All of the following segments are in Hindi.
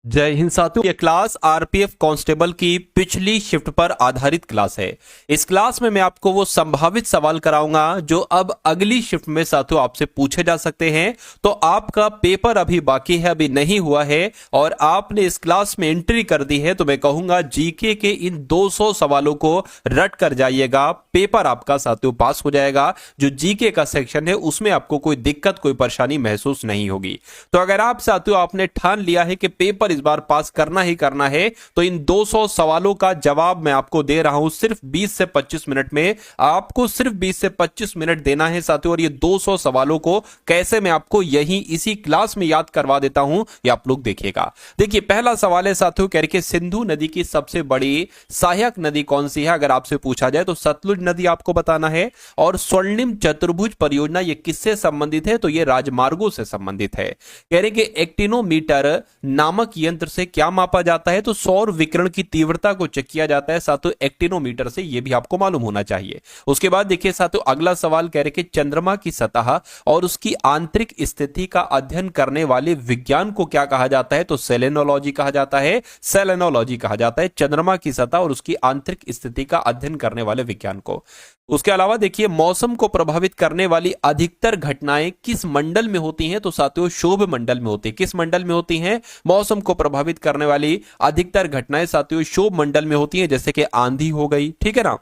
जय हिंद साथियों, ये क्लास आरपीएफ कांस्टेबल की पिछली शिफ्ट पर आधारित क्लास है। इस क्लास में मैं आपको वो संभावित सवाल कराऊंगा जो अब अगली शिफ्ट में साथियों आपसे पूछे जा सकते हैं। तो आपका पेपर अभी बाकी है, अभी नहीं हुआ है और आपने इस क्लास में एंट्री कर दी है, तो मैं कहूंगा जीके के इन 200 सवालों को रट कर जाइएगा। पेपर आपका साथियों पास हो जाएगा। जो जीके का सेक्शन है उसमें आपको कोई दिक्कत, कोई परेशानी महसूस नहीं होगी। तो अगर आप साथियों आपने ठान लिया है कि पेपर इस बार पास करना ही करना है, तो इन 200 सवालों का जवाब मैं आपको दे रहा हूं सिर्फ 20 से 25 मिनट में। आपको सिर्फ 20 से 25 मिनट देना है साथियों, और ये 200 सवालों को कैसे मैं आपको यही इसी क्लास में याद करवा देता हूं, ये आप लोग देखिएगा। देखिए, पहला सवाल है साथियों, कह रहे सिंधु नदी की सबसे बड़ी सहायक नदी कौन सी है? अगर आपसे पूछा जाए तो सतलुज नदी आपको बताना है। और स्वर्णिम चतुर्भुज परियोजना ये किससे संबंधित है? तो ये राजमार्गों से संबंधित है। कह रहे कि एक्टिनोमीटर नामक यंत्र से क्या मापा जाता है? तो सौर विकिरण की तीव्रता को चेक किया जाता है साथियों एक्टिनोमीटर से, यह भी आपको मालूम होना चाहिए। उसके बाद देखिए साथियों, अगला सवाल कह रहे कि चंद्रमा की सतह और उसकी आंतरिक स्थिति का अध्ययन करने वाले विज्ञान को क्या कहा जाता है? तो सेलेनोलॉजी कहा जाता है। सेलेनोलॉजी कहा जाता है चंद्रमा की सतह और उसकी आंतरिक स्थिति का अध्ययन करने वाले विज्ञान को। उसके अलावा देखिए, मौसम को प्रभावित करने वाली अधिकतर घटनाएं किस मंडल में होती हैं? तो साथियों शोभ मंडल में होती है। किस मंडल में होती हैं? मौसम को प्रभावित करने वाली अधिकतर घटनाएं साथियों शोभ मंडल में होती हैं, जैसे कि आंधी हो गई, ठीक है ना।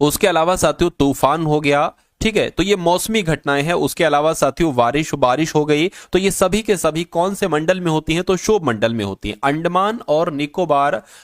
उसके अलावा साथियों तूफान हो गया, ठीक है, तो ये मौसमी घटनाएं हैं। उसके अलावा साथियों बारिश हो गई, तो ये सभी के सभी कौन से मंडल में होती हैं? तो शोभ मंडल में होती हैं।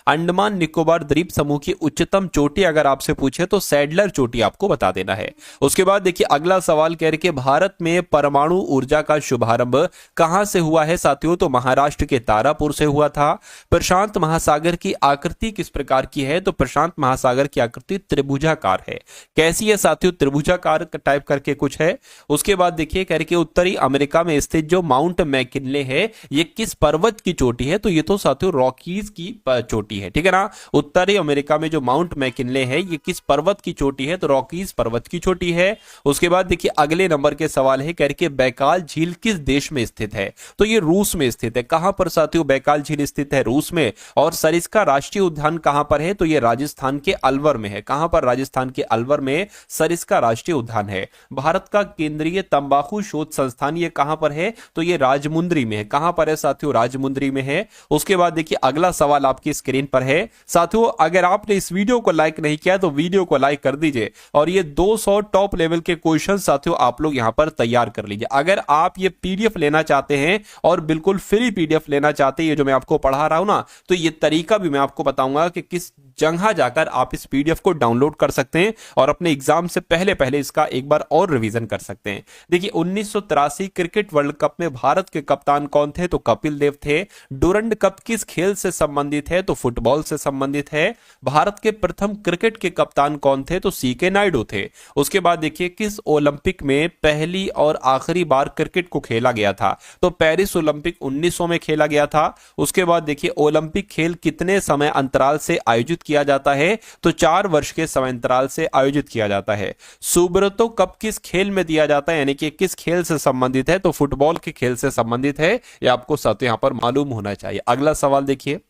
अंडमान निकोबार द्वीप समूह की उच्चतम चोटी अगर आपसे पूछे तो सैडलर चोटी आपको बता देना है। उसके बाद देखिए अगला सवाल कह रहे कि भारत में परमाणु ऊर्जा का शुभारंभ कहां से हुआ है साथियों? तो महाराष्ट्र के तारापुर से हुआ था। प्रशांत महासागर की आकृति किस प्रकार की है? तो प्रशांत महासागर की आकृति त्रिभुजाकार है। कैसी है साथियों? त्रिभुजाकार टाइप करके कुछ है। उसके बाद देखिए कह रहे कि उत्तरी अमेरिका में स्थित जो माउंट मैकिनले है ये किस पर्वत की चोटी है? तो ये तो साथियों रॉकीज की चोटी है, ठीक है ना। उत्तरी अमेरिका में जो माउंट मैकिनले है ये किस पर्वत की चोटी है? तो रॉकीज पर्वत की चोटी है। उसके बाद देखिए अगले नंबर के सवाल है, कह रहे कि बैकाल झील किस देश में स्थित है? तो ये रूस में स्थित है। कहां पर साथियों बैकाल झील स्थित है? रूस में। और सरिस्का राष्ट्रीय उद्यान कहां पर है? तो ये राजस्थान के अलवर में है। कहां पर? राजस्थान के अलवर में सरिस्का राष्ट्रीय उद्यान है। भारत का केंद्रीय तंबाकू शोध संस्थान ये कहां पर है? तो ये राजमुंद्री में है। कहां पर है साथियों? राजमुंद्री में है। उसके बाद देखिए अगला सवाल आपकी स्क्रीन पर है। साथियों अगर आपने इस वीडियो को लाइक नहीं किया तो वीडियो को लाइक कर दीजिए और ये 200 टॉप लेवल के क्वेश्चन साथियों आप लोग यहां पर तैयार कर लीजिए। अगर आप ये पीडीएफ लेना चाहते हैं और बिल्कुल फ्री पीडीएफ लेना चाहते हैं, ये जो मैं आपको पढ़ा रहा हूं ना, तो ये तरीका भी मैं आपको बताऊंगा कि किस जगह जाकर आप इस पीडीएफ को डाउनलोड कर सकते हैं और अपने एग्जाम से पहले पहले इसका एक बार और रिवीजन कर सकते हैं। देखिए 1983 क्रिकेट वर्ल्ड कप में भारत के कप्तान कौन थे? तो कपिल देव थे। डुरंड कप किस खेल से संबंधित है? तो फुटबॉल से संबंधित है। भारत के प्रथम क्रिकेट के कप्तान कौन थे? तो सीके नायडू थे। उसके बाद देखिए किस ओलंपिक में पहली और आखिरी बार क्रिकेट को खेला गया था? तो पेरिस ओलंपिक 1900 में खेला गया था। उसके बाद देखिए ओलंपिक खेल कितने समय अंतराल से आयोजित किया जाता है? तो 4 वर्ष के समय अंतराल से आयोजित किया जाता है। सुब्रतो कप किस खेल में दिया जाता है, यानी कि किस खेल से संबंधित है? तो फुटबॉल के खेल से संबंधित है। यह आपको साथियों यहां पर मालूम होना चाहिए। अगला सवाल देखिए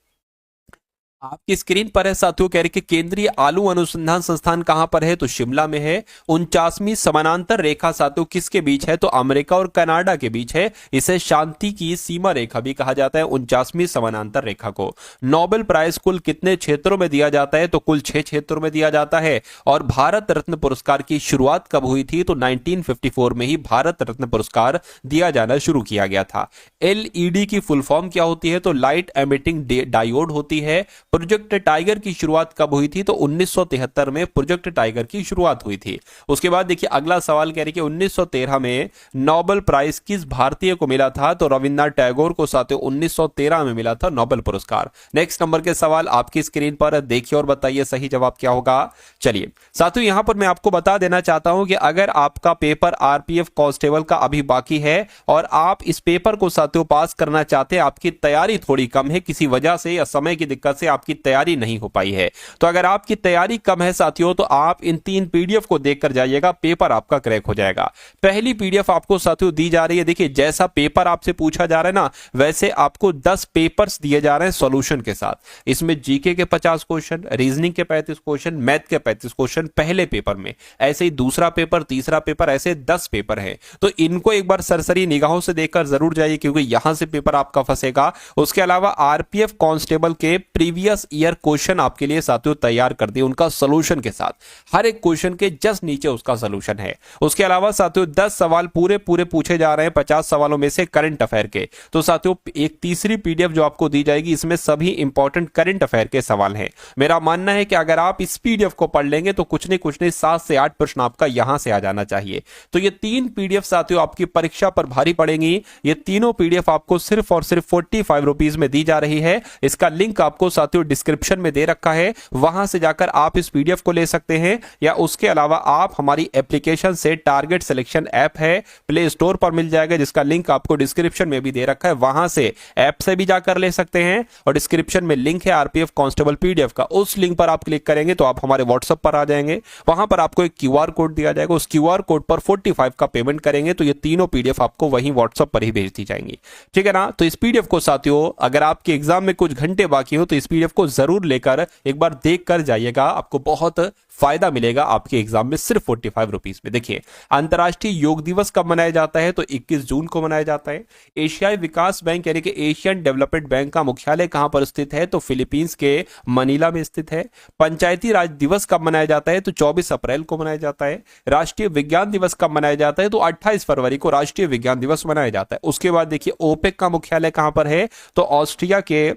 आपकी स्क्रीन पर है साथियों, कह रहे कि केंद्रीय आलू अनुसंधान संस्थान कहां पर है? तो शिमला में है। 49वीं समानांतर रेखा साथियों किसके बीच है? तो अमेरिका और कनाडा के बीच है। इसे शांति की सीमा रेखा भी कहा जाता है 49वीं समानांतर रेखा को। नोबेल प्राइज कुल कितने क्षेत्रों में दिया जाता है? तो कुल 6 क्षेत्रों में दिया जाता है। और भारत रत्न पुरस्कार की शुरुआत कब हुई थी? तो 1954 में ही भारत रत्न पुरस्कार दिया जाना शुरू किया गया था। एलईडी की फुल फॉर्म क्या होती है? तो लाइट एमिटिंग डायोड होती है। प्रोजेक्ट टाइगर की शुरुआत कब हुई थी? तो 1973 में प्रोजेक्ट टाइगर की शुरुआत हुई थी। उसके बाद देखिए अगला सवाल कह रहे कि 1913 में नोबेल प्राइज किस भारतीय को मिला था? तो रविन्द्रनाथ टैगोर को साथियों 1913 में मिला था नोबेल पुरस्कार। नेक्स्ट नंबर के सवाल आपकी स्क्रीन पर देखिए और बताइए सही जवाब क्या होगा। चलिए साथियों यहां पर मैं आपको बता देना चाहता हूं कि अगर आपका पेपर आरपीएफ कांस्टेबल का अभी बाकी है और आप इस पेपर को साथियों पास करना चाहते हैं, आपकी तैयारी थोड़ी कम है किसी वजह से या समय की दिक्कत से, आपकी तैयारी नहीं हो पाई है। तो अगर आपकी तैयारी कम है साथियों, तो आप इन 3 पीडीएफ को देखकर जाइएगा, पेपर आपका क्रैक हो जाएगा। पहली पीडीएफ आपको साथियों दी जा रही है, देखिए जैसा पेपर आपसे पूछा जा रहा है ना, वैसे आपको 10 पेपर्स दिए जा रहे हैं सॉल्यूशन के साथ। इसमें जीके के 50 क्वेश्चन, रीजनिंग के 35 क्वेश्चन, मैथ के 35 क्वेश्चन पहले पेपर में, ऐसे ही दूसरा पेपर, तीसरा पेपर, ऐसे 10 पेपर है। तो इनको एक बार सरसरी निगाहों से देखकर जरूर जाइए, क्योंकि यहां से पेपर आपका फंसेगा। उसके अलावा आरपीएफ कांस्टेबल के प्रीवियस ईयर क्वेश्चन आपके लिए साथियों तैयार कर दिए, उनका सॉल्यूशन के साथ, हर एक क्वेश्चन के जस्ट नीचे उसका सॉल्यूशन है। उसके अलावा साथियों 10 सवाल पूरे पूछे जा रहे हैं 50 सवालों में से करंट अफेयर के। तो साथियों एक तीसरी पीडीएफ जो आपको दी जाएगी, इसमें सभी इंपॉर्टेंट करंट अफेयर के सवाल हैं। मेरा मानना है कि अगर आप इस पीडीएफ को पढ़ लेंगे तो कुछ नहीं 7 से 8 प्रश्न आपका यहां से आ जाना चाहिए। तो ये 3 पीडीएफ साथियों आपकी परीक्षा पर भारी पड़ेंगी। ये तीनों पीडीएफ आपको सिर्फ और सिर्फ 45 रुपीज में दी जा रही है। इसका लिंक आपको साथियों डिस्क्रिप्शन में दे रखा है, वहां से जाकर आप इस पीडीएफ को ले सकते हैं, या उसके अलावा आप हमारी एप्लीकेशन से, टारगेट सिलेक्शन ऐप है, प्ले स्टोर पर मिल जाएगा, जिसका लिंक आपको डिस्क्रिप्शन में भी दे रखा है, वहां से ऐप से भी जाकर ले सकते हैं। और डिस्क्रिप्शन में लिंक है आरपीएफ कांस्टेबल पीडीएफ का, उस लिंक पर आप क्लिक करेंगे तो आप हमारे व्हाट्सएप पर आ जाएंगे। वहां पर आपको एक क्यूआर कोड दिया जाएगा, उस क्यूआर कोड पर 45 का पेमेंट करेंगे तो ये तीनों पीडीएफ आपको वहीं व्हाट्सएप पर ही भेज दी जाएंगी। ठीक है ना। तो इस पीडीएफ को साथियों अगर आपके एग्जाम में कुछ घंटे बाकी हो तो इस पीडीएफ को जरूर लेकर एक बार देख कर जाइएगा, आपको बहुत फायदा मिलेगा आपके एग्जाम में सिर्फ 45 रुपीज में। देखिए अंतर्राष्ट्रीय योग दिवस कब मनाया जाता है, तो 21 जून को मनाया जाता है। एशियाई विकास बैंक यानी कि एशियन डेवलपमेंट बैंक का मुख्यालय कहां पर स्थित है, तो फिलीपींस के मनीला में स्थित है। पंचायती राज दिवस कब मनाया जाता है, तो 24 अप्रैल को मनाया जाता है। राष्ट्रीय विज्ञान दिवस कब मनाया जाता है, तो 28 फरवरी को राष्ट्रीय विज्ञान दिवस मनाया जाता है। उसके बाद देखिए ओपेक का मुख्यालय कहां पर है, तो ऑस्ट्रिया के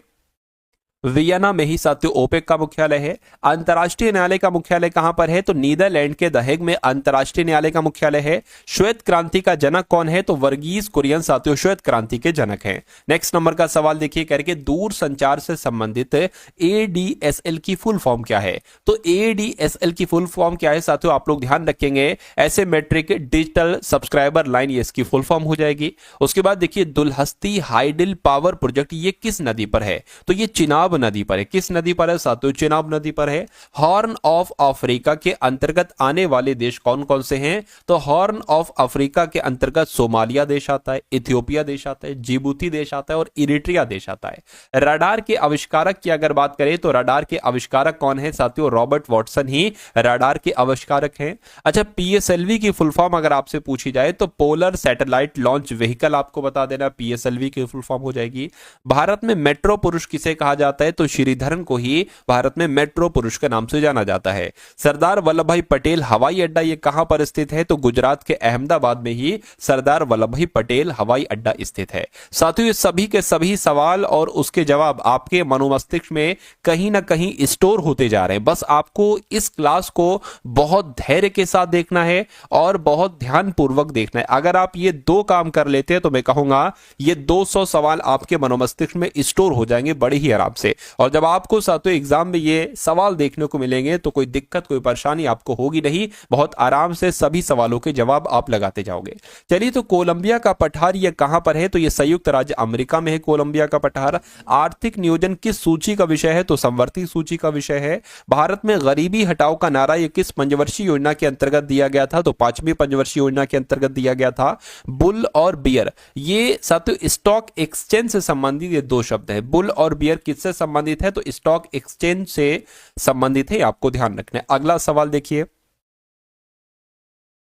वियना में ही साथियों ओपेक का मुख्यालय है। अंतर्राष्ट्रीय न्यायालय का मुख्यालय कहां पर है, तो नीदरलैंड के द हेग में अंतर्राष्ट्रीय न्यायालय का मुख्यालय है। श्वेत क्रांति का जनक कौन है, तो वर्गीज कुरियन साथियों श्वेत क्रांति के जनक हैं। नेक्स्ट नंबर का सवाल देखिए करके, दूर संचार से संबंधित एडीएसएल की फुल फॉर्म क्या है, तो एडीएसएल की फुल फॉर्म क्या है साथियों, आप लोग ध्यान रखेंगे, ऐसे मेट्रिक डिजिटल सब्सक्राइबर लाइन, ये इसकी फुल फॉर्म हो जाएगी। उसके बाद देखिए दुलहस्ती हाइडल पावर प्रोजेक्ट ये किस नदी पर है, तो ये चिनाब नदी पर है। किस नदी पर है साथियों, चिनाब नदी पर है। हॉर्न ऑफ अफ्रीका के अंतर्गत आने वाले देश कौन कौन से हैं, तो हॉर्न ऑफ अफ्रीका के अंतर्गत सोमालिया देश आता है, इथियोपिया देश आता है, जिबूती देश आता है और इरिट्रिया देश आता है। रडार के आविष्कारक की अगर बात करें तो रडार के आविष्कारक कौन है साथियों, रॉबर्ट वॉटसन ही रडार के आविष्कारक हैं। अच्छा पीएसएलवी की फुल फॉर्म अगर आपसे पूछी जाए तो पोलर सैटेलाइट लॉन्च व्हीकल, आपको बता देना पीएसएलवी की फुल फॉर्म हो जाएगी। भारत में मेट्रो पुरुष किसे कहा जाता है, तो श्रीधरन को ही भारत में मेट्रो पुरुष के नाम से जाना जाता है। सरदार वल्लभ भाई पटेल हवाई अड्डा ये कहां पर स्थित है, तो गुजरात के अहमदाबाद में ही सरदार वल्लभ भाई पटेल हवाई अड्डा स्थित है। साथियों ये सभी के सभी सवाल और उसके जवाब आपके मनोमस्तिष्क में कहीं ना कहीं स्टोर होते जा रहे हैं। बस आपको इस क्लास को बहुत धैर्य के साथ देखना है और बहुत ध्यान पूर्वक देखना है। अगर आप ये 2 काम कर लेते हैं तो मैं कहूंगा ये 200 सवाल आपके मनोमस्तिष्क में स्टोर हो जाएंगे बड़े ही आराम से। और जब आपको साथियों एग्जाम में ये सवाल देखने को मिलेंगे तो कोई दिक्कत कोई परेशानी आपको होगी नहीं, बहुत आराम से सभी सवालों के जवाब आप लगाते जाओगे। चलिए तो कोलंबिया का पठार ये कहां पर है, तो ये संयुक्त राज्य अमेरिका में है कोलंबिया का पठार। आर्थिक नियोजन किस सूची का विषय है, तो समवर्ती सूची का विषय है। भारत में गरीबी हटाओ का नारा ये किस पंचवर्षीय योजना के अंतर्गत दिया गया था, तो 5वीं पंचवर्षीय योजना के अंतर्गत दिया गया था। बुल और बियर ये साथियों स्टॉक एक्सचेंज से संबंधित ये 2 शब्द है। बुल और बियर किससे संबंधित है, तो स्टॉक एक्सचेंज से संबंधित है, आपको ध्यान रखना है। अगला सवाल देखिए,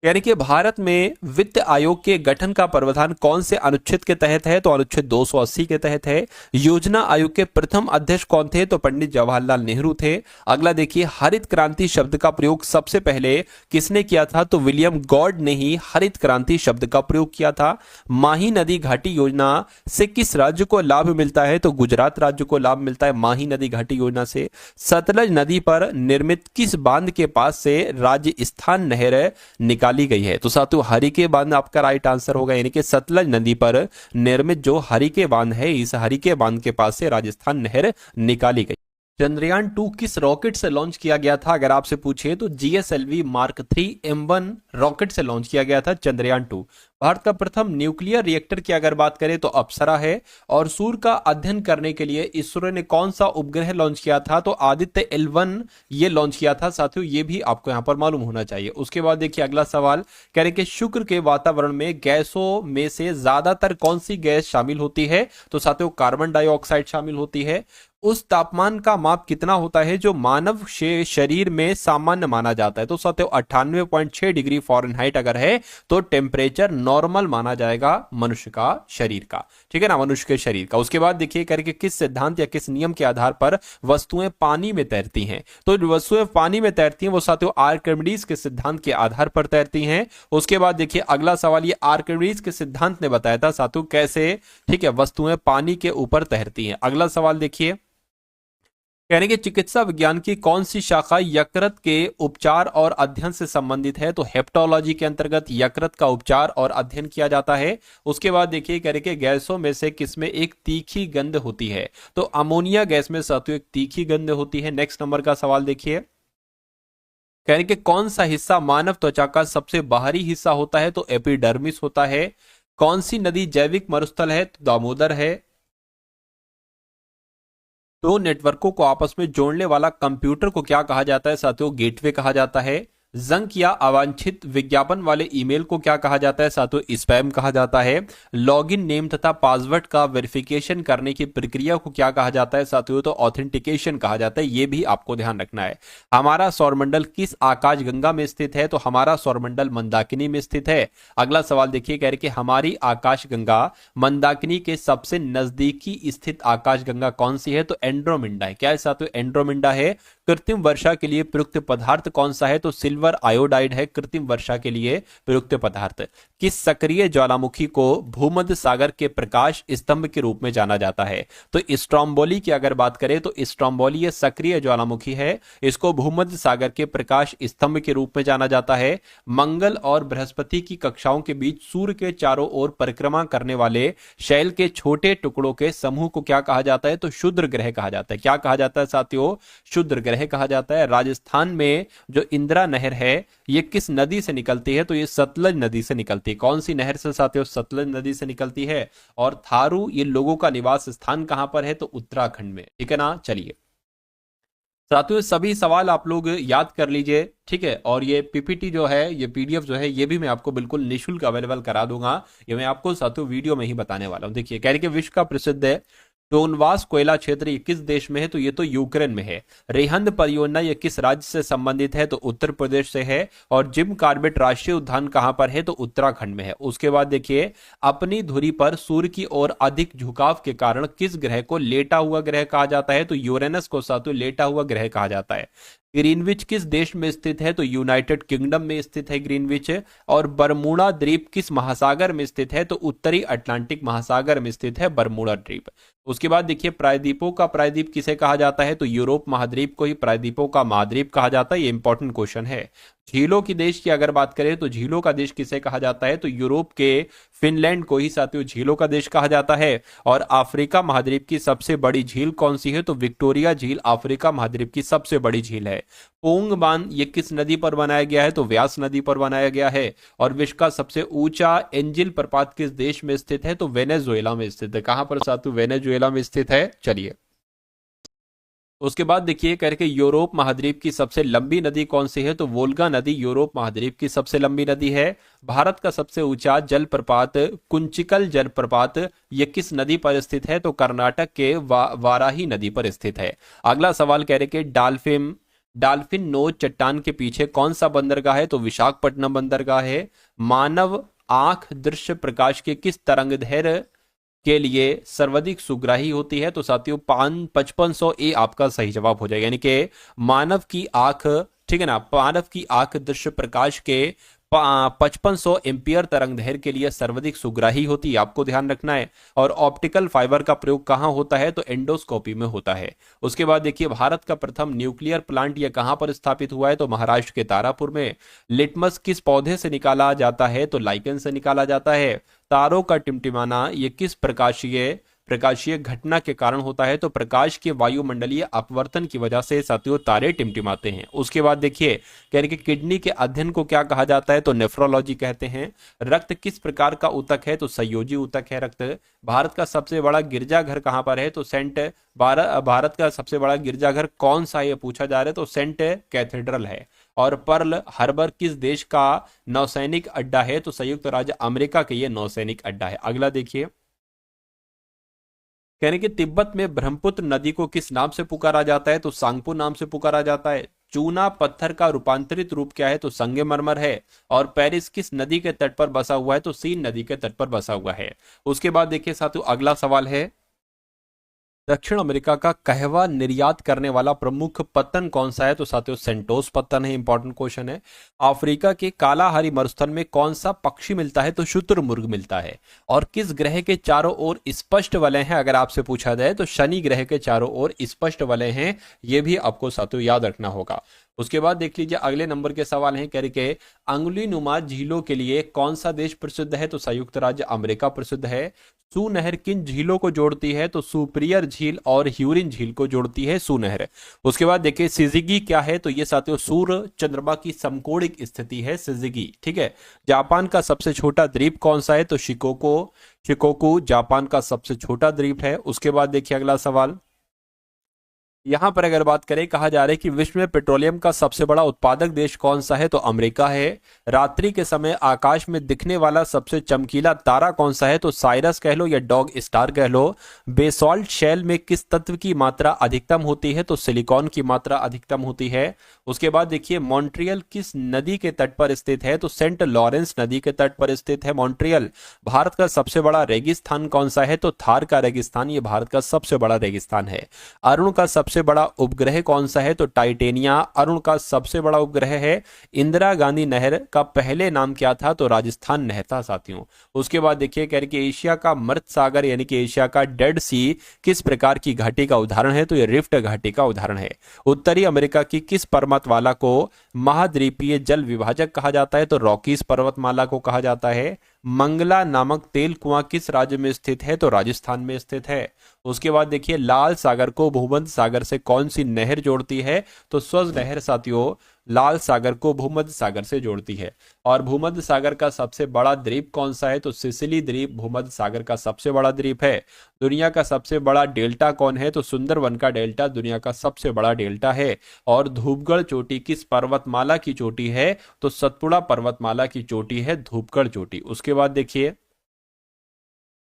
यानी कि भारत में वित्त आयोग के गठन का प्रावधान कौन से अनुच्छेद के तहत है, तो अनुच्छेद 280 के तहत है। योजना आयोग के प्रथम अध्यक्ष कौन थे, तो पंडित जवाहरलाल नेहरू थे। अगला देखिए, हरित क्रांति शब्द का प्रयोग सबसे पहले किसने किया था, तो विलियम गॉड ने ही हरित क्रांति शब्द का प्रयोग किया था। माही नदी घाटी योजना से किस राज्य को लाभ मिलता है, तो गुजरात राज्य को लाभ मिलता है माही नदी घाटी योजना से। सतलज नदी पर निर्मित किस बांध के पास से राजस्थान नहर निकाली गई है, तो साथियों हरिके बांध आपका राइट आंसर होगा, यानी कि सतलज नदी पर निर्मित जो हरिके बांध है, इस हरिके बांध के पास से राजस्थान नहर निकाली गई। चंद्रयान 2 किस रॉकेट से लॉन्च किया गया था, अगर आपसे पूछे तो जीएसएलवी मार्क 3 M1 रॉकेट से लॉन्च किया गया था चंद्रयान 2। भारत का प्रथम न्यूक्लियर रिएक्टर की अगर बात करें तो अप्सरा है। और सूर्य का अध्ययन करने के लिए इसरो ने कौन सा उपग्रह लॉन्च किया था, तो आदित्य L1 ये लॉन्च किया था साथियों, ये भी आपको यहां पर मालूम होना चाहिए। उसके बाद देखिए अगला सवाल कह रहे कि शुक्र के वातावरण में गैसों में से ज्यादातर कौन सी गैस शामिल होती है, तो साथियों कार्बन डाइऑक्साइड शामिल होती है। उस तापमान का माप कितना होता है जो मानव शरीर में सामान्य माना जाता है, तो साथियों 98.6 डिग्री फ़ारेनहाइट अगर है तो टेम्परेचर नॉर्मल माना जाएगा मनुष्य का शरीर का, ठीक है ना, मनुष्य के शरीर का। उसके बाद देखिए करके किस सिद्धांत या किस नियम के आधार पर वस्तुएं पानी में तैरती हैं, तो जो वस्तुएं पानी में तैरती हैं वो साथियों आर्किमिडीज के सिद्धांत के आधार पर तैरती हैं। उसके बाद देखिए अगला सवाल, ये आर्किमिडीज के सिद्धांत ने बताया था साथियों कैसे, ठीक है, वस्तुएं पानी के ऊपर तैरती हैं। अगला सवाल देखिए कहने कि चिकित्सा विज्ञान की कौन सी शाखा यकृत के उपचार और अध्ययन से संबंधित है, तो हेप्टोलॉजी के अंतर्गत यकृत का उपचार और अध्ययन किया जाता है। उसके बाद देखिए कह रहे कि गैसों में से किसमें एक तीखी गंध होती है, तो अमोनिया गैस में साथियों एक तीखी गंध होती है। नेक्स्ट नंबर का सवाल देखिए कह रहे कि कौन सा हिस्सा मानव त्वचा का सबसे बाहरी हिस्सा होता है, तो एपिडर्मिस होता है। कौन सी नदी जैविक मरुस्थल है, तो दामोदर है। दो नेटवर्कों को आपस में जोड़ने वाला कंप्यूटर को क्या कहा जाता है, साथियों गेटवे कहा जाता है। जंक या अवांछित विज्ञापन वाले ईमेल को क्या कहा जाता है, साथियों स्पैम कहा जाता है। लॉगिन नेम तथा पासवर्ड का वेरिफिकेशन करने की प्रक्रिया को क्या कहा जाता है, साथियों तो ऑथेंटिकेशन कहा जाता है, ये भी आपको ध्यान रखना है। हमारा सौरमंडल किस आकाश गंगा में स्थित है, तो हमारा सौरमंडल मंदाकिनी में स्थित है। अगला सवाल देखिए कह रहे कि हमारी आकाश गंगा मंदाकिनी के सबसे नजदीकी स्थित आकाश गंगा कौन सी है, तो एंड्रोमिंडा है। क्या है साथियों, एंड्रोमिंडा है। कृत्रिम वर्षा के लिए प्रयुक्त पदार्थ कौन सा है, तो सिल्वर आयोडाइड है कृत्रिम वर्षा के लिए प्रयुक्त पदार्थ। किस सक्रिय ज्वालामुखी को भूमध्य सागर के प्रकाश स्तंभ के रूप में जाना जाता है, तो स्ट्रोम्बोली की अगर बात करें तो स्ट्रोम्बोली ये सक्रिय ज्वालामुखी है, इसको भूमध्य सागर के प्रकाश स्तंभ के रूप में जाना जाता है। मंगल और बृहस्पति की कक्षाओं के बीच सूर्य के चारों ओर परिक्रमा करने वाले शैल के छोटे टुकड़ों के समूह को क्या कहा जाता है, तो क्षुद्र ग्रह कहा जाता है। क्या कहा जाता है साथियों, क्षुद्र ग्रह कहा जाता है। राजस्थान में जो इंदिरा नहर है ये किस नदी से निकलती है, तो ये सतलज नदी से निकलती है। कौन सी नहर से साथियों, सतलज नदी से निकलती है। और थारू ये लोगों का निवास स्थान कहां पर है, तो उत्तराखंड में, ठीक है ना। चलिए साथियों सभी सवाल आप लोग याद कर लीजिए, ठीक है। और ये पीपीटी जो है, ये पीडीएफ जो है, ये भी मैं आपको बिल्कुल निःशुल्क अवेलेबल करा दूंगा। ये मैं आपको साथियों वीडियो में ही बताने वाला हूं। देखिए कह रहे कि विश्व का प्रसिद्ध है डोनबास कोयला क्षेत्र ये किस देश में है, तो ये तो यूक्रेन में है। रेहंद परियोजना ये किस राज्य से संबंधित है, तो उत्तर प्रदेश से है। और जिम कार्बेट राष्ट्रीय उद्यान कहां पर है, तो उत्तराखंड में है। उसके बाद देखिए अपनी धुरी पर सूर्य की ओर अधिक झुकाव के कारण किस ग्रह को लेटा हुआ ग्रह कहा जाता है, तो यूरेनस को साथियों लेटा हुआ ग्रह कहा जाता है। ग्रीनविच किस देश में स्थित है, तो यूनाइटेड किंगडम में स्थित है ग्रीनविच। और बरमूडा द्वीप किस महासागर में स्थित है, तो उत्तरी अटलांटिक महासागर में स्थित है बरमूडा द्वीप। उसके बाद देखिए प्रायद्वीपों का प्रायद्वीप किसे कहा जाता है, तो यूरोप महाद्वीप को ही प्रायद्वीपों का महाद्वीप कहा जाता है। ये इंपॉर्टेंट क्वेश्चन है। झीलों की देश की अगर बात करें तो झीलों का देश किसे कहा जाता है, तो यूरोप के फिनलैंड को ही साथियों झीलों का देश कहा जाता है। और अफ्रीका महाद्वीप की सबसे बड़ी झील कौन सी है, तो विक्टोरिया झील अफ्रीका महाद्वीप की सबसे बड़ी झील है। पोंग बांध ये किस नदी पर बनाया गया है, तो व्यास नदी पर बनाया गया है। और विश्व का सबसे ऊंचा एंजिल प्रपात किस देश में स्थित है, तो वेनेजुएला में स्थित है। कहां पर साथियों, वेनेजुएला में स्थित है। चलिए उसके बाद देखिए करके यूरोप महाद्वीप की सबसे लंबी नदी कौन सी है, तो वोल्गा नदी यूरोप महाद्वीप की सबसे लंबी नदी है। भारत का सबसे ऊंचा जलप्रपात कुंचिकल जलप्रपात ये किस नदी पर स्थित है, तो कर्नाटक के वाराही नदी पर स्थित है। अगला सवाल कह रहे कि डाल्फिन नोज चट्टान के पीछे कौन सा बंदरगाह है, तो विशाखापट्टनम बंदरगाह है। मानव आंख दृश्य प्रकाश के किस तरंगदैर्घ्य के लिए सर्वाधिक सुग्राही होती है, तो साथियों 5500 ए आपका सही जवाब हो जाएगा। यानी कि मानव की आंख, ठीक है ना, मानव की आंख दृश्य प्रकाश के 5500 एम्पियर तरंगदैर्घ्य के लिए सर्वाधिक सुग्राही होती है, आपको ध्यान रखना है। और ऑप्टिकल फाइबर का प्रयोग कहां होता है, तो एंडोस्कोपी में होता है। उसके बाद देखिए भारत का प्रथम न्यूक्लियर प्लांट यह कहां पर स्थापित हुआ है, तो महाराष्ट्र के तारापुर में। लिटमस किस पौधे से निकाला जाता है, तो लाइकेन से निकाला जाता है। तारों का टिमटिमाना ये किस प्रकाशीय प्रकाशीय घटना के कारण होता है? तो प्रकाश के वायुमंडलीय अपवर्तन की वजह से साथियों तारे टिमटिमाते हैं। उसके बाद देखिए कह रहे कि किडनी के अध्ययन को क्या कहा जाता है? तो नेफ्रोलॉजी कहते हैं। रक्त किस प्रकार का ऊतक है? तो संयोजी ऊतक है रक्त। भारत का सबसे बड़ा गिरजाघर कहां पर है? तो सेंट भारत का सबसे बड़ा गिरजाघर कौन सा है ये पूछा जा रहा है, तो सेंट कैथेड्रल है। और पर्ल हार्बर किस देश का नौसैनिक अड्डा है? तो संयुक्त राज्य अमेरिका के ये नौसैनिक अड्डा है। अगला देखिए कहने कि तिब्बत में ब्रह्मपुत्र नदी को किस नाम से पुकारा जाता है? तो सांगपो नाम से पुकारा जाता है। चूना पत्थर का रूपांतरित रूप क्या है? तो संगमरमर है। और पेरिस किस नदी के तट पर बसा हुआ है? तो सीन नदी के तट पर बसा हुआ है। उसके बाद देखिए साथियों अगला सवाल है, दक्षिण अमेरिका का कहवा निर्यात करने वाला प्रमुख पत्तन कौन सा है? तो साथियों सेंटोस पत्तन है। इंपॉर्टेंट क्वेश्चन है। अफ्रीका के कालाहारी मरुस्थल में कौन सा पक्षी मिलता है? तो शुतुरमुर्ग मिलता है। और किस ग्रह के चारों ओर स्पष्ट वलय हैं? अगर आपसे पूछा जाए तो शनि ग्रह के चारों ओर स्पष्ट वलय हैं। ये भी आपको साथियों याद रखना होगा। उसके बाद देख लीजिए अगले नंबर के सवाल हैं करके अंगुली नुमा झीलों के लिए कौन सा देश प्रसिद्ध है? तो संयुक्त राज्य अमेरिका प्रसिद्ध है। सू नहर किन झीलों को जोड़ती है? तो सुपिरियर झील और ह्यूरिन झील को जोड़ती है सू नहर। उसके बाद देखिए सिजिगी क्या है? तो ये साथियों सूर्य चंद्रमा की समकोणिक स्थिति है सिजिगी। ठीक है। जापान का सबसे छोटा द्वीप कौन सा है? तो शिकोकू जापान का सबसे छोटा द्वीप है। उसके बाद देखिए अगला सवाल, यहां पर अगर बात करें कहा जा रहा है कि विश्व में पेट्रोलियम का सबसे बड़ा उत्पादक देश कौन सा है? तो अमेरिका है। रात्रि के समय आकाश में दिखने वाला सबसे चमकीला तारा कौन सा है? तो साइरस कह लो या डॉग स्टार कह लो। बेसॉल्ट शेल में किस तत्व की मात्रा अधिकतम होती है? तो सिलिकॉन की मात्रा अधिकतम होती है। उसके बाद देखिए मॉन्ट्रियल किस नदी के तट पर स्थित है? तो सेंट लॉरेंस नदी के तट पर स्थित है मॉन्ट्रियल। भारत का सबसे बड़ा रेगिस्तान कौन सा है? तो थार का रेगिस्तान ये भारत का सबसे बड़ा रेगिस्तान है। अरुण का सबसे बड़ा उपग्रह कौन सा है? तो टाइटेनिया अरुण का सबसे बड़ा उपग्रह है। इंदिरा गांधी नहर का पहले नाम क्या था? तो राजस्थान नहर था साथियों। उसके बाद देखिए कह रहे कि एशिया का मृत सागर यानी कि एशिया का डेड सी किस प्रकार की घाटी का उदाहरण है? तो ये रिफ्ट घाटी का उदाहरण है। उत्तरी अमेरिका की किस पर्वतमाला को महाद्वीपीय जल विभाजक कहा जाता है? तो रॉकीज पर्वतमाला को कहा जाता है। मंगला नामक तेल कुआं किस राज्य में स्थित है? तो राजस्थान में स्थित है। उसके बाद देखिए लाल सागर को भूमध्य सागर से कौन सी नहर जोड़ती है? तो स्वज नहर साथियों लाल सागर को भूमध्य सागर से जोड़ती है। और भूमध्य सागर का सबसे बड़ा द्वीप कौन सा है? तो सिसिली द्वीप भूमध्य सागर का सबसे बड़ा द्वीप है। दुनिया का सबसे बड़ा डेल्टा कौन है? तो सुंदरवन का डेल्टा दुनिया का सबसे बड़ा डेल्टा है। और धूपगढ़ चोटी किस पर्वतमाला की चोटी है? तो सतपुड़ा पर्वतमाला की चोटी है धूपगढ़ चोटी। उसके बाद देखिए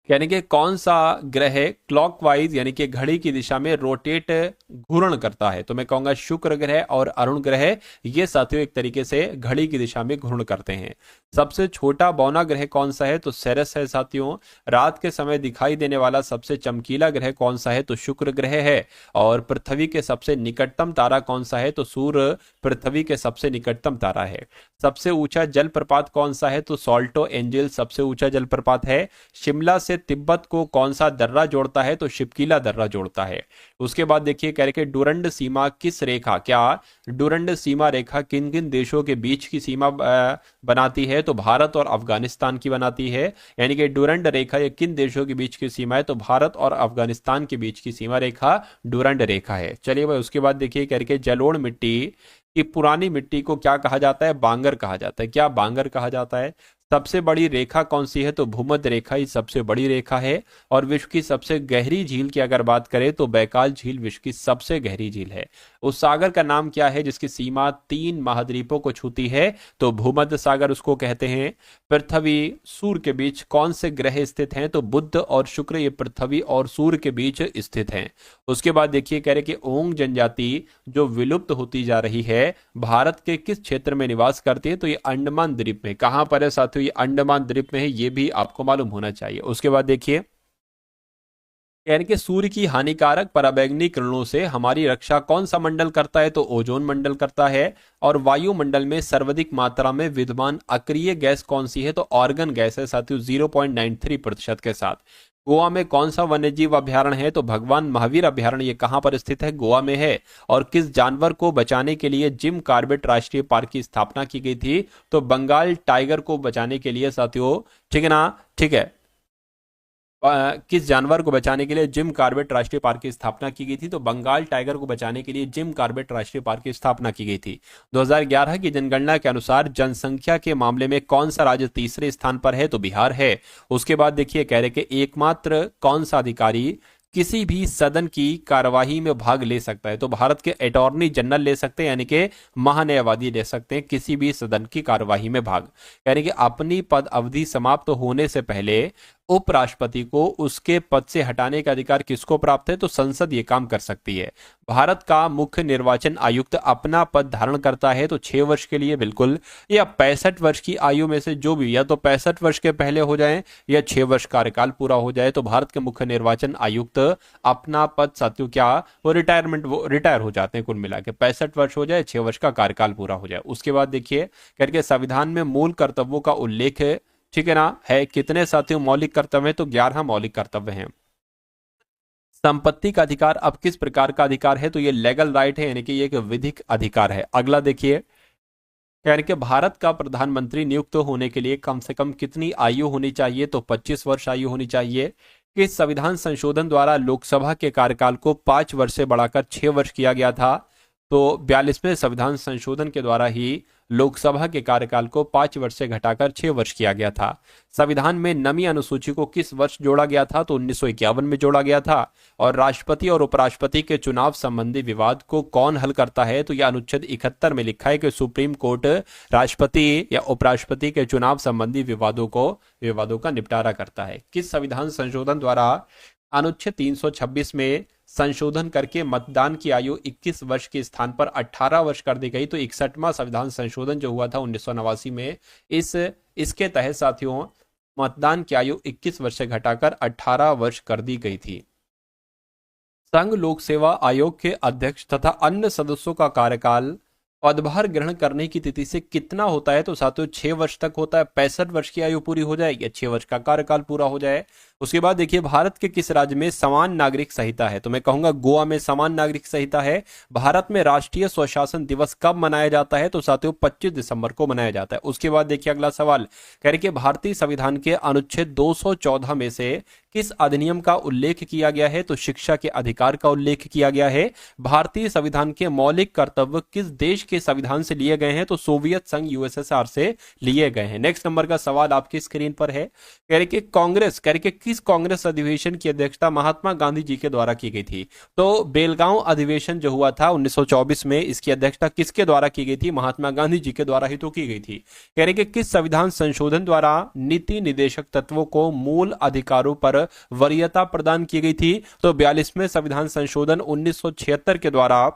यानी कि कौन सा ग्रह क्लॉकवाइज यानी कि घड़ी की दिशा में रोटेट घूर्ण करता है? तो मैं कहूंगा शुक्र ग्रह और अरुण ग्रह ये साथियों एक तरीके से घड़ी की दिशा में घूर्ण करते हैं। सबसे छोटा बौना ग्रह कौन सा है? तो सेरस है साथियों। रात के समय दिखाई देने वाला सबसे चमकीला ग्रह कौन सा है? तो शुक्र ग्रह है। और पृथ्वी के सबसे निकटतम तारा कौन सा है? तो सूर्य पृथ्वी के सबसे निकटतम तारा है। सबसे ऊंचा जलप्रपात कौन सा है? तो सॉल्टो एंजल सबसे ऊंचा जलप्रपात है। शिमला से तिब्बत को कौन सा दर्रा जोड़ता है? तो शिपकीला दर्रा जोड़ता है। उसके बाद देखिए कह रहे कि डुरंड सीमा किस रेखा क्या डुरंड सीमा रेखा किन किन देशों के बीच की सीमा बनाती है? तो भारत और अफगानिस्तान की बनाती है। यानी कि डुरंड रेखा ये किन देशों के बीच की सीमा है? तो भारत और अफगानिस्तान के बीच की सीमा रेखा डुरंड रेखा है। चलिए भाई उसके बाद देखिए कह रहे कि जलोढ़ मिट्टी कि पुरानी मिट्टी को क्या कहा जाता है? बांगर कहा जाता है। क्या बांगर कहा जाता है? सबसे बड़ी रेखा कौन सी है? तो भूमध्य रेखा ही सबसे बड़ी रेखा है। और विश्व की सबसे गहरी झील की अगर बात करें तो बैकाल झील विश्व की सबसे गहरी झील है। उस सागर का नाम क्या है जिसकी सीमा 3 महाद्वीपों को छूती है? तो भूमध्य सागर उसको कहते हैं। पृथ्वी सूर्य के बीच कौन से ग्रह स्थित हैं? तो बुध और शुक्र ये पृथ्वी और सूर्य के बीच स्थित हैं। उसके बाद देखिए कह रहे कि ओंग जनजाति जो विलुप्त होती जा रही है भारत के किस क्षेत्र में निवास करती है? तो ये अंडमान द्वीप में। कहां पर है साथियों? ये अंडमान द्वीप में है। ये भी आपको मालूम होना चाहिए। उसके बाद देखिए यानी कि सूर्य की हानिकारक पराबैंगनी किरणों से हमारी रक्षा कौन सा मंडल करता है? तो ओजोन मंडल करता है। और वायुमंडल में सर्वाधिक मात्रा में विद्यमान अक्रिय गैस कौन सी है? तो ऑर्गन गैस है साथियों 0.93% के साथ। गोवा में कौन सा वन्यजीव अभ्यारण्य है? तो भगवान महावीर अभ्यारण्य। ये कहां पर स्थित है? गोवा में है। और किस जानवर को बचाने के लिए जिम कॉर्बेट राष्ट्रीय पार्क की स्थापना की गई थी? तो बंगाल टाइगर को बचाने के लिए साथियों। ठीक है ना? ठीक है। किस जानवर को बचाने के लिए जिम कॉर्बेट राष्ट्रीय पार्क की स्थापना की गई थी? तो बंगाल टाइगर को बचाने के लिए जिम कॉर्बेट राष्ट्रीय पार्क की स्थापना की गई थी। 2011 की जनगणना के अनुसार जनसंख्या के मामले में कौन सा राज्य तीसरे स्थान पर है? तो बिहार है। उसके बाद देखिए कह रहे कि एकमात्र कौन सा अधिकारी किसी भी सदन की कार्यवाही में भाग ले सकता है? तो भारत के अटॉर्नी जनरल ले सकते हैं, यानी कि महान्यायवादी ले सकते हैं किसी भी सदन की कार्यवाही में भाग। यानी कि अपनी पद अवधि समाप्त होने से पहले उपराष्ट्रपति को उसके पद से हटाने का अधिकार किसको प्राप्त है? तो संसद ये काम कर सकती है। भारत का मुख्य निर्वाचन आयुक्त अपना पद धारण करता है तो 6 वर्ष के लिए, बिल्कुल, या 65 वर्ष की आयु में से जो भी, या तो 65 वर्ष के पहले हो जाए या 6 वर्ष कार्यकाल पूरा हो जाए। तो भारत के मुख्य निर्वाचन आयुक्त अपना पद, साथियों, क्या वो रिटायर हो जाते हैं कुल मिला के। 65 वर्ष हो जाए, 6 वर्ष का कार्यकाल पूरा हो जाए। उसके बाद देखिए करके संविधान में मूल कर्तव्यों का उल्लेख है, ठीक है ना, है कितने साथियों? मौलिक कर्तव्य हैं, तो 11 मौलिक कर्तव्य हैं। संपत्ति का अधिकार अब किस प्रकार का अधिकार है? तो ये लीगल राइट है, यानी कि ये एक विधिक अधिकार है। अगला देखिए, यानी कि भारत का प्रधानमंत्री नियुक्त होने के लिए कम से कम कितनी आयु होनी चाहिए? तो 25 वर्ष आयु होनी चाहिए। कि संविधान संशोधन द्वारा लोकसभा के कार्यकाल को 5 वर्ष से बढ़ाकर 6 वर्ष किया गया था। तो 42वें संविधान संशोधन के द्वारा ही लोकसभा के कार्यकाल को 5 वर्ष से घटाकर 6 वर्ष किया गया था। संविधान में नवीं अनुसूची को किस वर्ष जोड़ा गया था? तो 1951 में जोड़ा गया था। और राष्ट्रपति और उपराष्ट्रपति के चुनाव संबंधी विवाद को कौन हल करता है? तो यह अनुच्छेद 71 में लिखा है कि सुप्रीम कोर्ट राष्ट्रपति या उपराष्ट्रपति के चुनाव संबंधी विवादों का निपटारा करता है। किस संविधान संशोधन द्वारा अनुच्छेद 326 में संशोधन करके मतदान की आयु 21 वर्ष के स्थान पर 18 वर्ष कर दी गई? तो 61वां संविधान संशोधन जो हुआ था 1989 में, इसके तहत साथियों मतदान की आयु 21 वर्ष से घटाकर 18 वर्ष कर दी गई थी। संघ लोक सेवा आयोग के अध्यक्ष तथा अन्य सदस्यों का कार्यकाल पदभार ग्रहण करने की तिथि से कितना होता है? तो साथियों 6 वर्ष तक होता है। 65 वर्ष की आयु पूरी हो जाए या 6 वर्ष का कार्यकाल पूरा हो जाए। उसके बाद देखिए भारत के किस राज्य में समान नागरिक संहिता है? तो मैं कहूंगा गोवा में समान नागरिक संहिता है। भारत में राष्ट्रीय स्वशासन दिवस कब मनाया जाता है? तो साथियों 25 दिसंबर को मनाया जाता है। उसके बाद देखिए अगला सवाल कह रहे कि भारतीय संविधान के अनुच्छेद 214 में से किस अधिनियम का उल्लेख किया गया है? तो शिक्षा के अधिकार का उल्लेख किया गया है। भारतीय संविधान के मौलिक कर्तव्य किस देश के संविधान से लिए गए हैं? तो सोवियत संघ यूएसएसआर से लिए गए हैं। नेक्स्ट नंबर का सवाल आपकी स्क्रीन पर है, कह रहे कि किस कांग्रेस अधिवेशन की अध्यक्षता महात्मा गांधी जी के द्वारा की गई थी? तो बेलगांव अधिवेशन जो हुआ था 1924 में, इसकी अध्यक्षता किसके द्वारा की गई थी? महात्मा गांधी जी के द्वारा ही तो की गई थी। कह रहे कि किस संविधान संशोधन द्वारा नीति निदेशक तत्वों को मूल अधिकारों पर वरीयता प्रदान की गई थी? तो 42वें संविधान संशोधन 1976 के द्वारा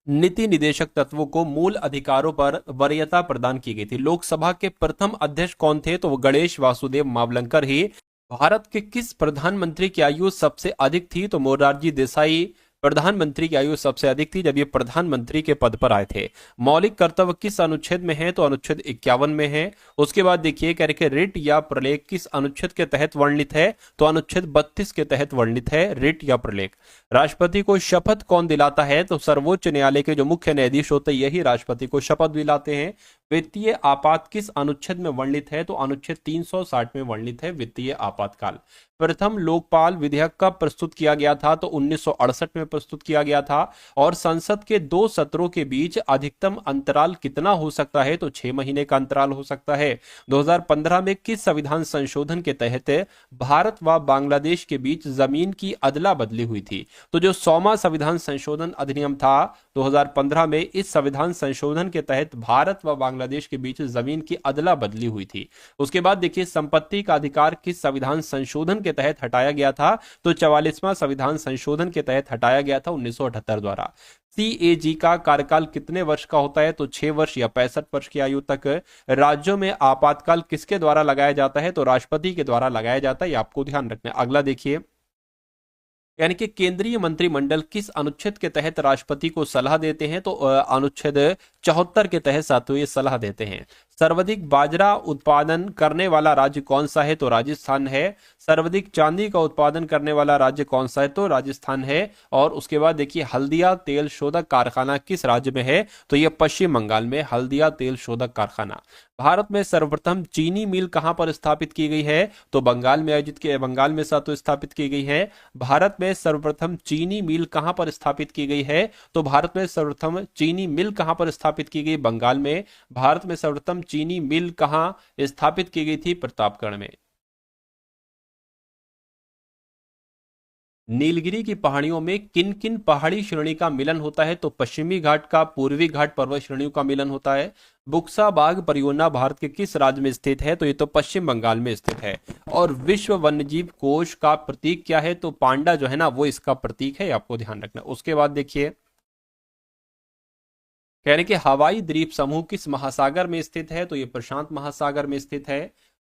नीति निदेशक तत्वों को मूल अधिकारों पर वरीयता प्रदान की गई थी। लोकसभा के प्रथम अध्यक्ष कौन थे? तो वो गणेश वासुदेव मावलंकर ही। भारत के किस प्रधानमंत्री की आयु सबसे अधिक थी? तो मोरारजी देसाई प्रधानमंत्री की आयु सबसे अधिक थी जब ये प्रधानमंत्री के पद पर आए थे। मौलिक कर्तव्य किस अनुच्छेद में है? तो अनुच्छेद 51 में है। उसके बाद देखिए कह रहे कि रिट या प्रलेख किस अनुच्छेद के तहत वर्णित है? तो अनुच्छेद 32 के तहत वर्णित है रिट या प्रलेख। राष्ट्रपति को शपथ कौन दिलाता है? तो सर्वोच्च न्यायालय के जो मुख्य न्यायाधीश होते हैं यही राष्ट्रपति को शपथ दिलाते हैं। वित्तीय आपात किस अनुच्छेद में वर्णित है? तो अनुच्छेद 360 में वर्णित है वित्तीय आपातकाल। प्रथम लोकपाल विधेयक कब प्रस्तुत किया गया था? तो 1968 में प्रस्तुत किया गया था। और संसद के 2 सत्रों के बीच अधिकतम अंतराल कितना हो सकता है? तो 6 महीने का अंतराल हो सकता है। 2015 में किस संविधान संशोधन के तहत भारत व बांग्लादेश के बीच जमीन की अदला बदली हुई थी? तो जो 100वां संविधान संशोधन अधिनियम था 2015 में, इस संविधान संशोधन के तहत भारत व बांग्लादेश के बीच जमीन की अदला बदली हुई थी। उसके बाद देखिए संपत्ति का अधिकार किस संविधान संशोधन के तहत हटाया गया था? तो 44वां संविधान संशोधन के तहत हटाया गया था 1978 द्वारा। सीएजी का कार्यकाल कितने वर्ष का होता है? तो 6 वर्ष या 65 वर्ष की आयु तक। राज्यों में आपातकाल किसके द्वारा लगाया जाता है? तो राष्ट्रपति के द्वारा लगाया जाता है, ये आपको ध्यान रखना है। अगला देखिए, यानी कि केंद्रीय मंत्रिमंडल किस अनुच्छेद के तहत राष्ट्रपति को सलाह देते हैं? तो अनुच्छेद 74 के तहत साथियों ये सलाह देते हैं। सर्वाधिक बाजरा उत्पादन करने वाला राज्य कौन सा है? तो राजस्थान है। सर्वाधिक चांदी का उत्पादन करने वाला राज्य कौन सा है? तो राजस्थान है। और उसके बाद देखिए हल्दिया तेल शोधक कारखाना किस राज्य में है? तो यह पश्चिम बंगाल में हल्दिया तेल शोधक कारखाना। भारत में सर्वप्रथम चीनी मिल कहां पर स्थापित की गई है? तो बंगाल में सातों स्थापित की गई है। भारत में सर्वप्रथम चीनी मिल कहां पर स्थापित की गई है? तो भारत में सर्वप्रथम चीनी मिल कहां पर स्थापित की गई? बंगाल में। भारत में सर्वप्रथम चीनी मिल कहां स्थापित की गई थी? प्रतापगढ़ में। नीलगिरी की पहाड़ियों में किन किन पहाड़ी श्रेणी का मिलन होता है? तो पश्चिमी घाट का पूर्वी घाट पर्वत श्रेणियों का मिलन होता है। बुक्सा बाग परियोजना भारत के किस राज्य में स्थित है? तो ये तो पश्चिम बंगाल में स्थित है। और विश्व वन्यजीव कोष का प्रतीक क्या है? तो पांडा जो है ना वो इसका प्रतीक है, आपको ध्यान रखना। उसके बाद देखिए कह रहे हैं कि हवाई द्वीप समूह किस महासागर में स्थित है? तो ये प्रशांत महासागर में स्थित है।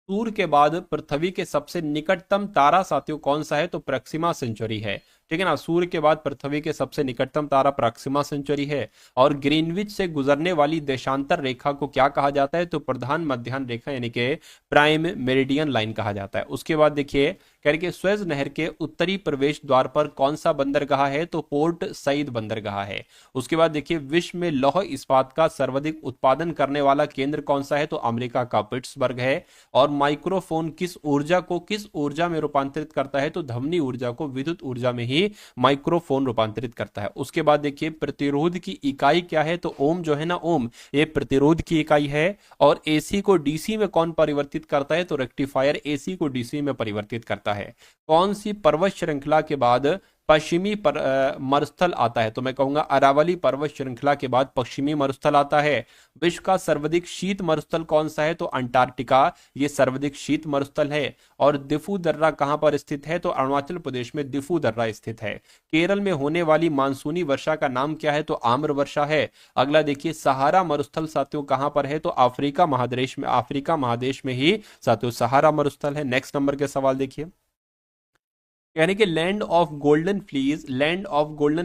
सूर्य के बाद पृथ्वी के सबसे निकटतम तारा साथियों कौन सा है? तो प्रॉक्सिमा सेंचुरी है। ठीक है ना, सूर्य के बाद पृथ्वी के सबसे निकटतम तारा प्रॉक्सिमा सेंचुरी है। और ग्रीनविच से गुजरने वाली देशांतर रेखा को क्या कहा जाता है? तो प्रधान मध्याह्न रेखा यानी कि प्राइम मेरिडियन लाइन कहा जाता है। उसके बाद देखिए कह रहे कि स्वेज नहर के उत्तरी प्रवेश द्वार पर कौन सा बंदरगाह है? तो पोर्ट सईद बंदरगाह है। उसके बाद देखिए विश्व में लौह इस्पात का सर्वाधिक उत्पादन करने वाला केंद्र कौन सा है? तो अमेरिका का पिट्सबर्ग है। और माइक्रोफोन किस ऊर्जा में रूपांतरित करता है? तो ध्वनि ऊर्जा को विद्युत ऊर्जा में ही माइक्रोफोन रूपांतरित करता है। उसके बाद देखिए प्रतिरोध की इकाई क्या है? तो ओम जो है ना, ओम ये प्रतिरोध की इकाई है। और एसी को डीसी में कौन परिवर्तित करता है? तो रेक्टिफायर एसी को डीसी में परिवर्तित करता है। कौन सी पर्वत श्रृंखला के बाद पश्चिमी मरुस्थल आता है? तो मैं कहूंगा अरावली पर्वत श्रृंखला के बाद पश्चिमी मरुस्थल आता है। विश्व का सर्वाधिक शीत मरुस्थल कौन सा है? तो अंटार्कटिका ये सर्वाधिक शीत मरुस्थल है। और दिफू दर्रा कहां पर स्थित है? तो अरुणाचल प्रदेश में दिफू दर्रा स्थित है। केरल में होने वाली मानसूनी वर्षा का नाम क्या है? तो आम्र वर्षा है। अगला देखिए सहारा मरुस्थल साथियों कहां पर है? तो अफ्रीका महादेश में ही साथियों सहारा मरुस्थल है। नेक्स्ट नंबर के सवाल देखिए यानी कि लैंड ऑफ गोल्डन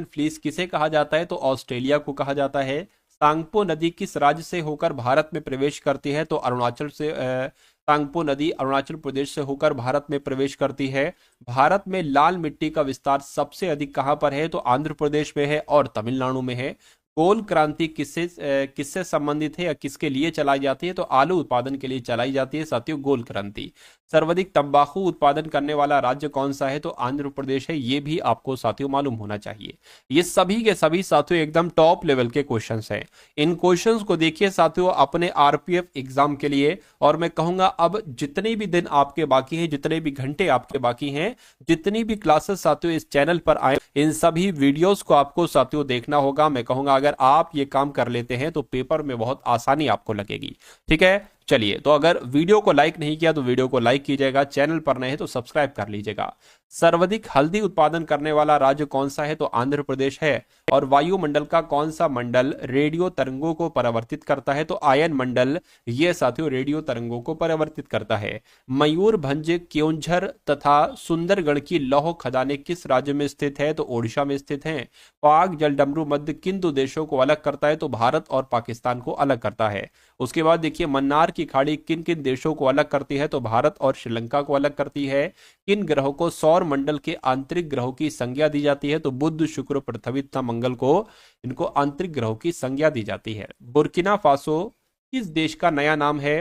फ्लीस किसे कहा जाता है? तो ऑस्ट्रेलिया को कहा जाता है। सांगपो नदी किस राज्य से होकर भारत में प्रवेश करती है? तो सांगपो नदी अरुणाचल प्रदेश से होकर भारत में प्रवेश करती है। भारत में लाल मिट्टी का विस्तार सबसे अधिक कहां पर है? तो आंध्र प्रदेश में है और तमिलनाडु में है। गोल क्रांति किससे संबंधित है या किसके लिए चलाई जाती है? तो आलू उत्पादन के लिए चलाई जाती है साथियों गोल क्रांति। सर्वाधिक तंबाकू उत्पादन करने वाला राज्य कौन सा है? तो आंध्र प्रदेश है। ये भी आपको साथियों मालूम होना चाहिए। ये सभी के सभी साथियों एकदम टॉप लेवल के क्वेश्चंस हैं। इन क्वेश्चंस को देखिए साथियों अपने आरपीएफ एग्जाम के लिए। और मैं कहूंगा अब जितने भी दिन आपके बाकी हैं, जितने भी घंटे आपके बाकी हैं, जितनी भी क्लासेस साथियों इस चैनल पर आए, इन सभी वीडियोस को आपको साथियों देखना होगा। मैं कहूंगा अगर आप ये काम कर लेते हैं तो पेपर में बहुत आसानी आपको लगेगी। ठीक है, चलिए तो अगर वीडियो को लाइक नहीं किया तो वीडियो को लाइक कीजिएगा, चैनल पर नए हैं तो सब्सक्राइब कर लीजिएगा। सर्वाधिक हल्दी उत्पादन करने वाला राज्य कौन सा है? तो आंध्र प्रदेश है। और वायुमंडल का कौन सा मंडल रेडियो तरंगों को परावर्तित करता है? तो आयन मंडल ये साथियों रेडियो तरंगों को परावर्तित करता है। मयूरभंज, क्योंझर तथा सुंदरगढ़ की लौह खदानें किस राज्य में स्थित है? तो ओडिशा में स्थित है। पाक जलडमरू मध्य किन दो देशों को अलग करता है? तो भारत और पाकिस्तान को अलग करता है। उसके बाद देखिए मन्नार की खाड़ी किन किन देशों को अलग करती है? तो भारत और श्रीलंका को अलग करती है। किन ग्रहों को सौर मंडल के आंतरिक ग्रहों की संज्ञा दी जाती है? तो बुध, शुक्र, पृथ्वी तथा मंगल को इनको आंतरिक ग्रहों की संज्ञा दी जाती है। बुर्किना फासो किस देश का नया नाम है?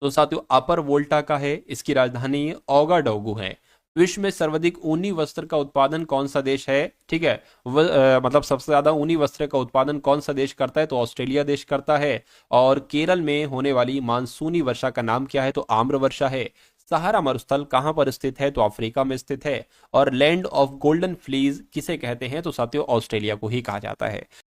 तो साथियों अपर वोल्टा का है। इसकी राजधानी ओगाडोगु है। विश्व में सर्वाधिक ऊनी वस्त्र का उत्पादन कौन सा देश है? ठीक है, मतलब सबसे ज्यादा ऊनी वस्त्र का उत्पादन कौन सा देश करता है? तो ऑस्ट्रेलिया देश करता है। और केरल में होने वाली मानसूनी वर्षा का नाम क्या है? तो आम्र वर्षा है। सहारा मरुस्थल कहां पर स्थित है? तो अफ्रीका में स्थित है। और लैंड ऑफ गोल्डन फ्लीज किसे कहते हैं? तो साथियों ऑस्ट्रेलिया को ही कहा जाता है।